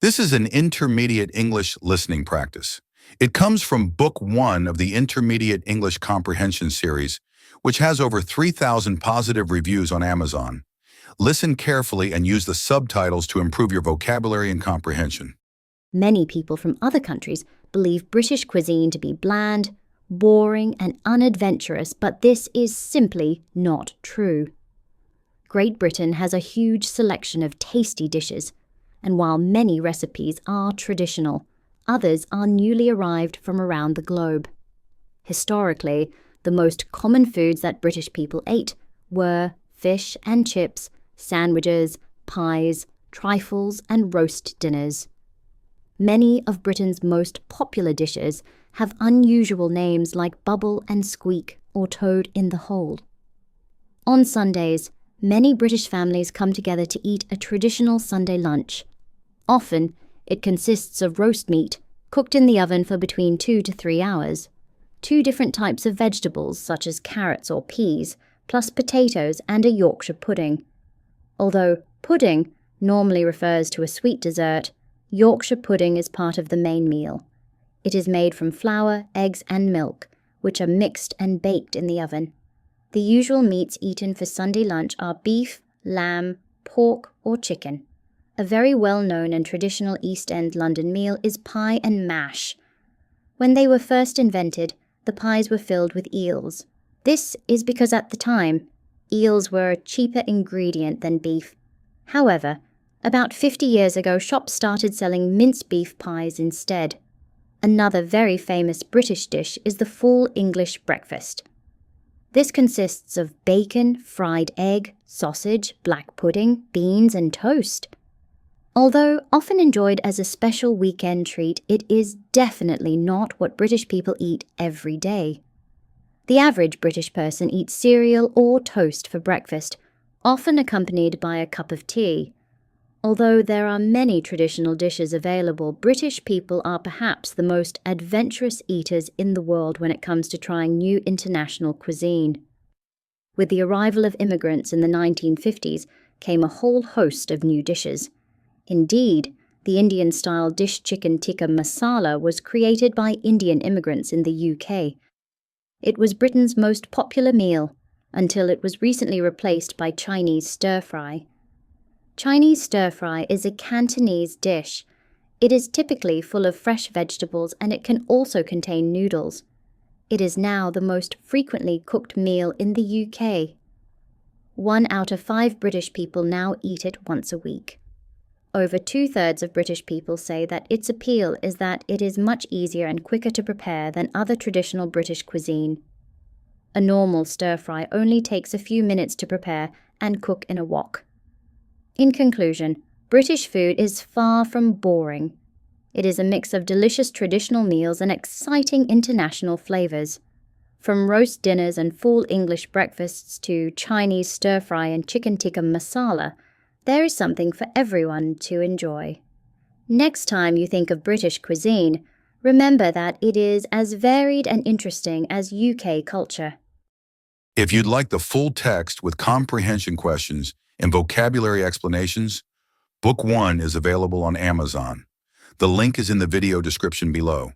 This is an intermediate English listening practice. It comes from Book 1 of the Intermediate English Comprehension series, which has over 3,000 positive reviews on Amazon. Listen carefully and use the subtitles to improve your vocabulary and comprehension. Many people from other countries believe British cuisine to be bland, boring, and unadventurous, but this is simply not true. Great Britain has a huge selection of tasty dishes, and while many recipes are traditional, others are newly arrived from around the globe. Historically, the most common foods that British people ate were fish and chips, sandwiches, pies, trifles, and roast dinners. Many of Britain's most popular dishes have unusual names like bubble and squeak or toad in the hole. On Sundays, many British families come together to eat a traditional Sunday lunch. Often, it consists of roast meat, cooked in the oven for between 2 to 3 hours, 2 different types of vegetables such as carrots or peas, plus potatoes and a Yorkshire pudding. Although pudding normally refers to a sweet dessert, Yorkshire pudding is part of the main meal. It is made from flour, eggs and milk, which are mixed and baked in the oven. The usual meats eaten for Sunday lunch are beef, lamb, pork or chicken. A very well-known and traditional East End London meal is pie and mash. When they were first invented, the pies were filled with eels. This is because at the time, eels were a cheaper ingredient than beef. However, about 50 years ago, shops started selling minced beef pies instead. Another very famous British dish is the full English breakfast. This consists of bacon, fried egg, sausage, black pudding, beans and toast. Although often enjoyed as a special weekend treat, it is definitely not what British people eat every day. The average British person eats cereal or toast for breakfast, often accompanied by a cup of tea. Although there are many traditional dishes available, British people are perhaps the most adventurous eaters in the world when it comes to trying new international cuisine. With the arrival of immigrants in the 1950s came a whole host of new dishes. Indeed, the Indian-style dish chicken tikka masala was created by Indian immigrants in the UK. It was Britain's most popular meal, until it was recently replaced by Chinese stir-fry. Chinese stir-fry is a Cantonese dish. It is typically full of fresh vegetables and it can also contain noodles. It is now the most frequently cooked meal in the UK. 1 out of 5 British people now eat it once a week. Over 2/3 of British people say that its appeal is that it is much easier and quicker to prepare than other traditional British cuisine. A normal stir-fry only takes a few minutes to prepare and cook in a wok. In conclusion, British food is far from boring. It is a mix of delicious traditional meals and exciting international flavors. From roast dinners and full English breakfasts to Chinese stir-fry and chicken tikka masala, there is something for everyone to enjoy. Next time you think of British cuisine, remember that it is as varied and interesting as UK culture. If you'd like the full text with comprehension questions and vocabulary explanations, Book 1 is available on Amazon. The link is in the video description below.